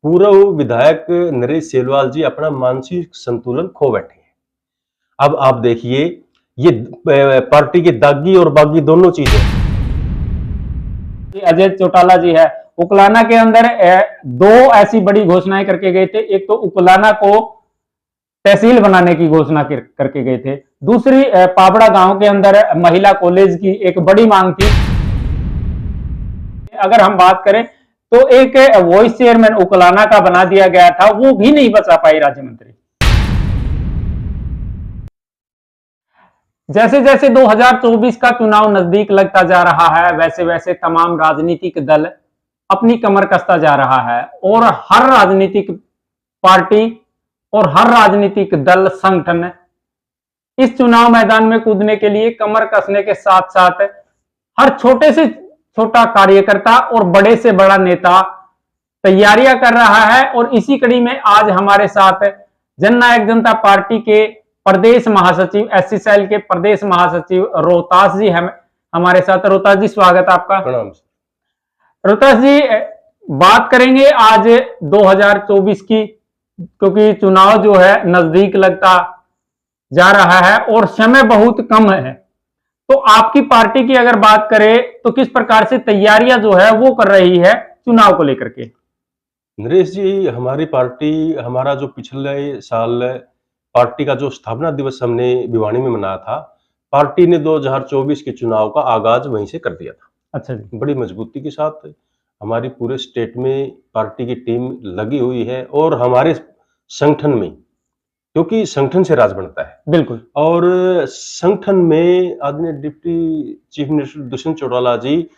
पूर्व विधायक नरेश सेलवाल जी अपना मानसिक संतुलन खो बैठे हैं। अब आप देखिए, ये पार्टी के दागी और बागी दोनों चीजें। अजय चौटाला जी है, उकलाना के अंदर दो ऐसी बड़ी घोषणाएं करके गए थे। एक तो उकलाना को तहसील बनाने की घोषणा करके गए थे। दूसरी पाबड़ा गांव के अंदर महिला कॉलेज की एक बड़ी मांग थी। अगर हम बात करें तो एक वाइस चेयरमैन उकलाना का बना दिया गया था, वो भी नहीं बचा पाई राज्य मंत्री। जैसे जैसे 2024 का चुनाव नजदीक लगता जा रहा है, वैसे वैसे तमाम राजनीतिक दल अपनी कमर कसता जा रहा है और हर राजनीतिक पार्टी और हर राजनीतिक दल संगठन इस चुनाव मैदान में कूदने के लिए कमर कसने के साथ साथ हर छोटे से छोटा कार्यकर्ता और बड़े से बड़ा नेता तैयारियां कर रहा है। और इसी कड़ी में आज हमारे साथ जननायक जनता पार्टी के प्रदेश महासचिव, एससी सेल के प्रदेश महासचिव रोहतास जी हमारे साथ। रोहतास जी, स्वागत आपका। प्रणाम। रोहतास जी, बात करेंगे आज 2024 की, क्योंकि चुनाव जो है नजदीक लगता जा रहा है और समय बहुत कम है। तो आपकी पार्टी की अगर बात करें तो किस प्रकार से तैयारियां जो है वो कर रही है चुनाव को लेकर के? नरेश जी, हमारी पार्टी, हमारा जो पिछले साल पार्टी का जो स्थापना दिवस हमने भिवानी में मनाया था, पार्टी ने 2024 के चुनाव का आगाज वहीं से कर दिया था। अच्छा जी। बड़ी मजबूती के साथ हमारी पूरे स्टेट में पार्टी की टीम लगी हुई है और हमारे संगठन में, क्योंकि संगठन से राज बनता है। बिल्कुल। और संगठन में आदरणीय deputy chief minister Dushyant Chautala ji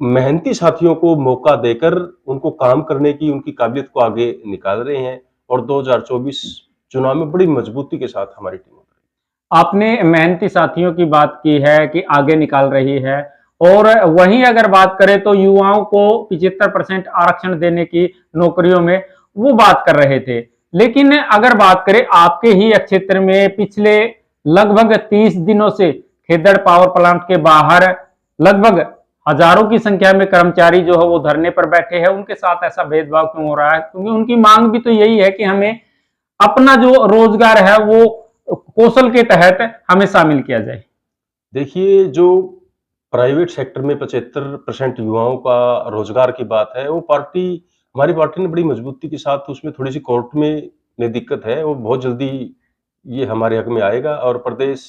मेहनती साथियों को मौका देकर उनको काम करने की, उनकी काबिलियत को आगे निकाल रहे हैं और 2024 चुनाव में बड़ी मजबूती के साथ हमारी टीम उतरी। आपने मेहनती साथियों की बात की है कि आगे निकाल रही है, और वहीं अगर बात करें तो युवाओं को 75% आरक्षण देने की नौकरियों में वो बात कर रहे थे। लेकिन अगर बात करें आपके ही क्षेत्र में, पिछले लगभग 30 दिनों से खेदड़ पावर प्लांट के बाहर लगभग हजारों की संख्या में कर्मचारी जो है वो धरने पर बैठे हैं। उनके साथ ऐसा भेदभाव क्यों हो रहा है? क्योंकि उनकी मांग भी तो यही है कि हमें अपना जो रोजगार है वो कौशल के तहत हमें शामिल किया जाए। देखिए, जो प्राइवेट सेक्टर में 75% युवाओं का रोजगार की बात है, वो हमारी पार्टी ने बड़ी मजबूती के साथ, उसमें थोड़ी सी कोर्ट में दिक्कत है, वो बहुत जल्दी ये हमारे हक में आएगा और प्रदेश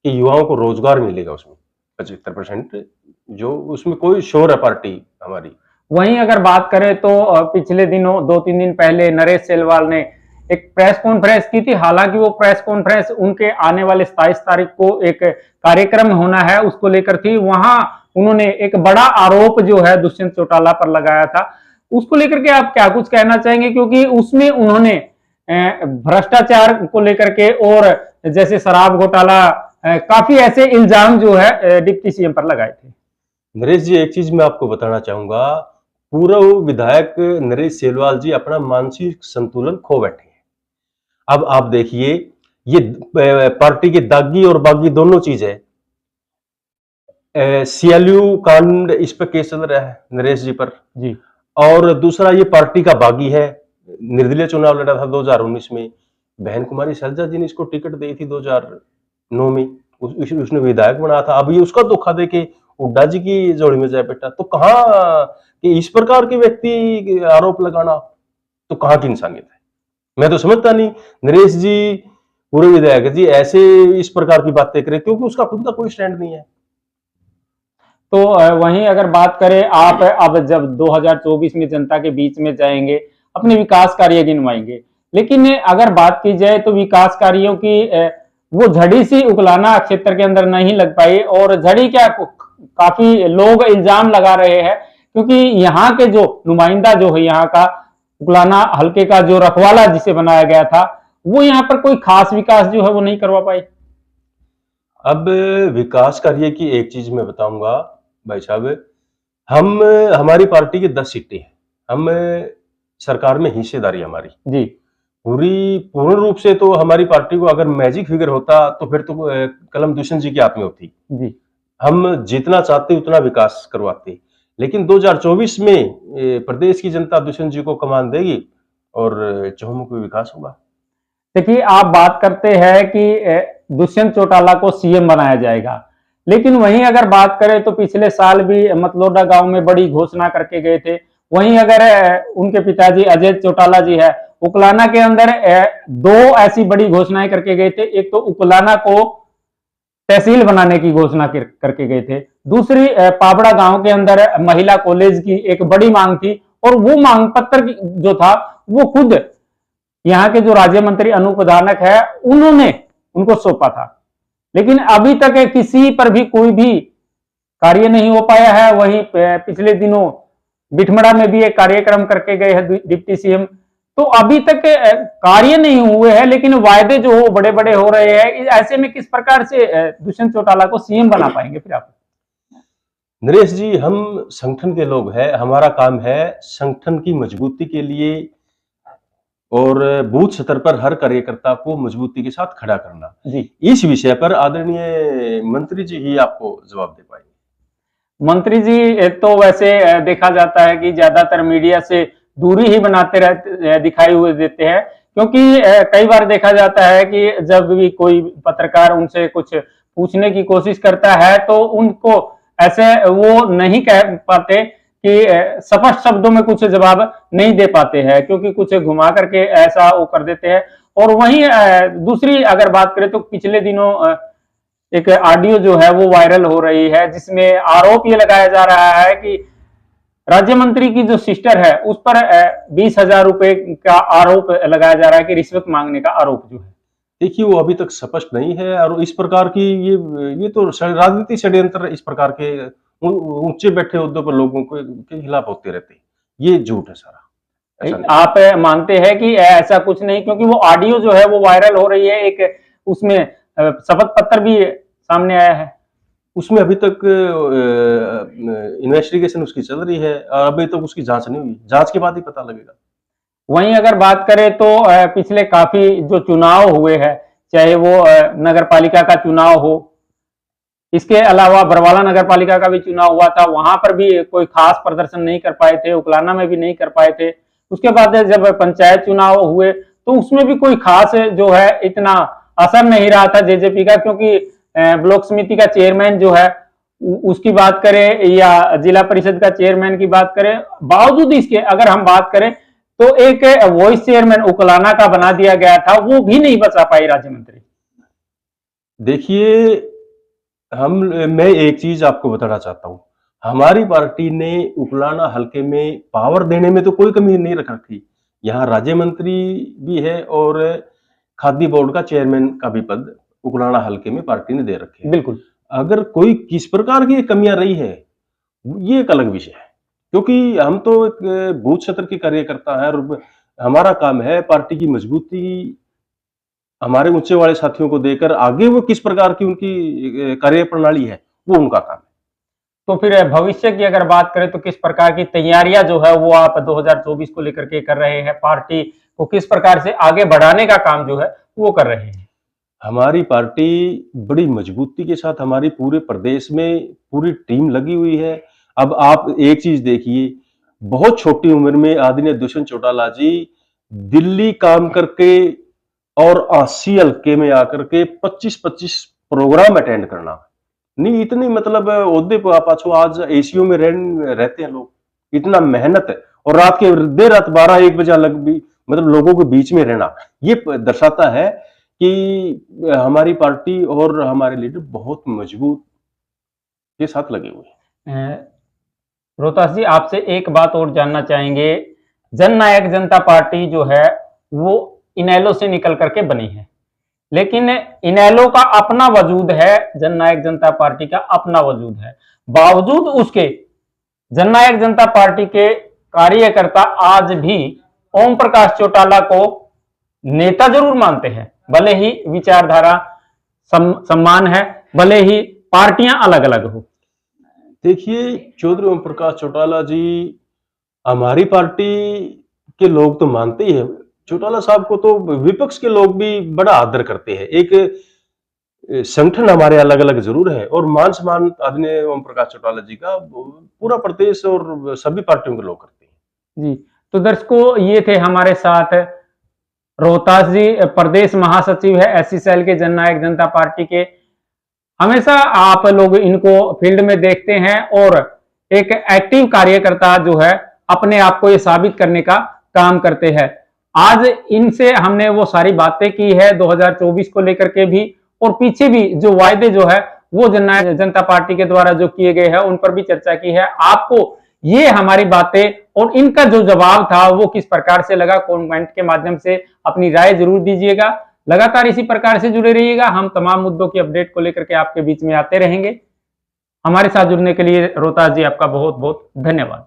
के युवाओं को रोजगार मिलेगा उसमें 75%, जो उसमें कोई शोर है पार्टी हमारी। वहीं अगर बात करें तो पिछले दिनों 2-3 दिन पहले नरेश सेलवाल ने एक प्रेस कॉन्फ्रेंस की थी। हालांकि वो प्रेस कॉन्फ्रेंस उनके आने वाले 27 तारीख को एक कार्यक्रम होना है उसको लेकर थी। वहां उन्होंने एक बड़ा आरोप जो है दुष्यंत चौटाला पर लगाया था। उसको लेकर के आप क्या कुछ कहना चाहेंगे? क्योंकि उसमें उन्होंने भ्रष्टाचार को लेकर के और जैसे शराब घोटाला, काफी ऐसे इल्जाम जो है डिप्टी सीएम पर लगाए थे। नरेश जी, एक चीज मैं आपको बताना चाहूंगा, पूर्व विधायक नरेश सेलवाल जी अपना मानसिक संतुलन खो बैठे हैं। अब आप देखिए, ये पार्टी के दागी और बागी दोनों चीज है। सीएलयू कांड, इस पर केस चल रहा है नरेश जी पर जी। और दूसरा ये पार्टी का बागी है, निर्दलीय चुनाव लड़ा था 2019 में, बहन कुमारी सैलजा जी ने इसको टिकट दी थी 2009 में, उसने विधायक बनाया था। अब ये उसका धोखा दे के हुड्डा जी की जोड़ी में जाए बेटा, तो कहाँ कि इस प्रकार के व्यक्ति आरोप लगाना, तो कहाँ की इंसानियत है? मैं तो समझता नहीं नरेश जी, पूर्व विधायक जी ऐसे इस प्रकार की बातें करें, क्योंकि उसका खुद का कोई स्टैंड नहीं है। तो वहीं अगर बात करें, आप अब जब 2024 में जनता के बीच में जाएंगे, अपने विकास कार्य गिनवाएंगे, लेकिन अगर बात की जाए तो विकास कार्यों की वो झड़ी सी उकलाना क्षेत्र के अंदर नहीं लग पाई। और झड़ी क्या, काफी लोग इल्जाम लगा रहे हैं, क्योंकि यहाँ के जो नुमाइंदा जो है यहाँ का उकलाना हल्के का जो रखवाला जिसे बनाया गया था, वो यहाँ पर कोई खास विकास जो है वो नहीं करवा पाए। अब विकास कार्य की एक चीज मैं बताऊंगा भाई साहब, हमारी पार्टी की 10 सीटें हैं, हम सरकार में हिस्सेदारी हमारी जी। पूर्ण रूप से तो हमारी पार्टी को अगर मैजिक फिगर होता तो फिर तो कलम दुष्यंत जी के हाथ में होती जी। हम जितना चाहते उतना विकास करवाते, लेकिन 2024 में प्रदेश की जनता दुष्यंत जी को कमान देगी और चहुमुखी विकास होगा। देखिए, आप बात करते हैं कि दुष्यंत चौटाला को सीएम बनाया जाएगा, लेकिन वहीं अगर बात करें तो पिछले साल भी मतलोडा गांव में बड़ी घोषणा करके गए थे। वहीं अगर उनके पिताजी अजय चौटाला जी है, उकलाना के अंदर दो ऐसी बड़ी घोषणाएं करके गए थे। एक तो उकलाना को तहसील बनाने की घोषणा करके गए थे, दूसरी पाबड़ा गांव के अंदर महिला कॉलेज की एक बड़ी मांग थी, और वो मांग पत्र जो था वो खुद यहाँ के जो राज्य मंत्री अनूप धानक है उन्होंने उनको सौंपा था। लेकिन अभी तक किसी पर भी कोई भी कार्य नहीं हो पाया है। वहीं पिछले दिनों बिठमड़ा में भी एक कार्यक्रम करके गए हैं डिप्टी सीएम, तो अभी तक कार्य नहीं हुए हैं, लेकिन वायदे जो हो बड़े बड़े हो रहे हैं। ऐसे में किस प्रकार से दुष्यंत चौटाला को सीएम बना पाएंगे फिर आप? नरेश जी, हम संगठन के लोग हैं, हमारा काम है संगठन की मजबूती के लिए और बूथ स्तर पर हर कार्यकर्ता को मजबूती के साथ खड़ा करना। जी, इस विषय पर आदरणीय मंत्री जी ही आपको जवाब दे पाएंगे। मंत्री जी तो वैसे देखा जाता है कि ज्यादातर मीडिया से दूरी ही बनाते रहते दिखाई हुए देते हैं, क्योंकि कई बार देखा जाता है कि जब भी कोई पत्रकार उनसे कुछ पूछने की कोशिश करता है तो उनको ऐसे वो नहीं कह पाते कि स्पष्ट शब्दों में कुछ जवाब नहीं दे पाते हैं, क्योंकि कुछ घुमा करके ऐसा वो कर देते हैं। और वहीं दूसरी अगर बात करें तो पिछले दिनों एक ऑडियो जो है वो वायरल हो रही है, जिसमें आरोप ये लगाया जा रहा है कि राज्य मंत्री की जो सिस्टर है उस पर 20,000 रुपए का आरोप लगाया जा रहा है कि रिश्वत मांगने का आरोप जो है। देखिए, वो अभी तक स्पष्ट नहीं है और इस प्रकार की ये तो राजनीतिक षड्यंत्र इस प्रकार के ऊंचे बैठे ओहदों पर लोगों के खिलाफ होते रहते हैं। ये झूठ है सारा, ऐसा नहीं। आप मानते हैं कि ऐसा कुछ नहीं, क्योंकि वो ऑडियो जो है वो वायरल हो रही है, एक उसमें शपथ पत्र भी सामने आया है। उसमें अभी तक इन्वेस्टिगेशन उसकी चल रही है और अभी तक उसकी जांच नहीं हुई, जांच के बाद ही पता लगेगा। वहीं अगर बात करें तो पिछले काफी जो चुनाव हुए हैं, चाहे वो नगर पालिका का चुनाव हो, इसके अलावा बरवाला नगर पालिका का भी चुनाव हुआ था, वहां पर भी कोई खास प्रदर्शन नहीं कर पाए थे, उकलाना में भी नहीं कर पाए थे। उसके बाद जब पंचायत चुनाव हुए तो उसमें भी कोई खास जो है इतना असर नहीं रहा था जेजेपी का, क्योंकि ब्लॉक समिति का चेयरमैन जो है उसकी बात करें या जिला परिषद का चेयरमैन की बात करें, बावजूद इसके अगर हम बात करें तो एक वॉइस चेयरमैन उकलाना का बना दिया गया था, वो भी नहीं बचा पाई राज्य मंत्री। देखिए, मैं एक चीज आपको बताना चाहता हूं, हमारी पार्टी ने उकलाना हलके में पावर देने में तो कोई कमी नहीं रख रखी। यहाँ राज्य मंत्री भी है और खाद्य बोर्ड का चेयरमैन का भी पद उकलाना हलके में पार्टी ने दे रखे हैं। बिल्कुल, अगर कोई किस प्रकार की कमियां रही है ये एक अलग विषय है, क्योंकि हम तो एक बूथ स्तर के कार्यकर्ता है और हमारा काम है पार्टी की मजबूती हमारे ऊंचे वाले साथियों को देकर आगे वो किस प्रकार की उनकी कार्य प्रणाली है वो उनका काम है। तो फिर भविष्य की अगर बात करें तो किस प्रकार की तैयारियां जो है वो आप 2024 को लेकर के कर रहे हैं, पार्टी को किस प्रकार से आगे बढ़ाने का काम जो है वो कर रहे हैं? हमारी पार्टी बड़ी मजबूती के साथ हमारी पूरे प्रदेश में पूरी टीम लगी हुई है। अब आप एक चीज देखिए, बहुत छोटी उम्र में आदरणीय दुष्यंत चौटाला जी दिल्ली काम करके और 80 हल्के में आकर के 25-25 प्रोग्राम अटेंड करना नहीं, इतनी मतलब ओहदे पर पाछो आज एसीयू में रहते हैं लोग, इतना मेहनत है और रात के देर रात 12-1 बजे अलग भी मतलब लोगों के बीच में रहना, ये दर्शाता है कि हमारी पार्टी और हमारे लीडर बहुत मजबूत के साथ लगे हुए हैं। रोहतास जी, आपसे एक बात और जानना चाहेंगे। जननायक जनता पार्टी जो है वो इनेलो से निकल करके बनी है, लेकिन इनेलो का अपना वजूद है, जननायक जनता पार्टी का अपना वजूद है। बावजूद उसके जननायक जनता पार्टी के कार्यकर्ता आज भी ओम प्रकाश चौटाला को नेता जरूर मानते हैं, भले ही विचारधारा सम्मान है, भले ही पार्टियां अलग अलग हो। देखिए, चौधरी ओम प्रकाश चौटाला जी हमारी पार्टी के लोग तो मानते ही है, चौटाला साहब को तो विपक्ष के लोग भी बड़ा आदर करते हैं। एक संगठन हमारे अलग अलग जरूर है और मान सम्मान आदरणीय ओम प्रकाश चौटाला जी का पूरा प्रदेश और सभी पार्टियों के लोग करते हैं। जी, तो दर्शकों, ये थे हमारे साथ रोहतास जी, प्रदेश महासचिव है एससी सेल के जननायक जनता पार्टी के। हमेशा आप लोग इनको फील्ड में देखते हैं और एक एक्टिव कार्यकर्ता जो है अपने आप को ये साबित करने का काम करते हैं। आज इनसे हमने वो सारी बातें की है 2024 को लेकर के भी, और पीछे भी जो वायदे जो है वो जननायक जनता पार्टी के द्वारा जो किए गए हैं उन पर भी चर्चा की है। आपको ये हमारी बातें और इनका जो जवाब था वो किस प्रकार से लगा, कमेंट के माध्यम से अपनी राय जरूर दीजिएगा। लगातार इसी प्रकार से जुड़े रहिएगा, हम तमाम मुद्दों की अपडेट को लेकर के आपके बीच में आते रहेंगे। हमारे साथ जुड़ने के लिए रोहतास जी आपका बहुत बहुत धन्यवाद।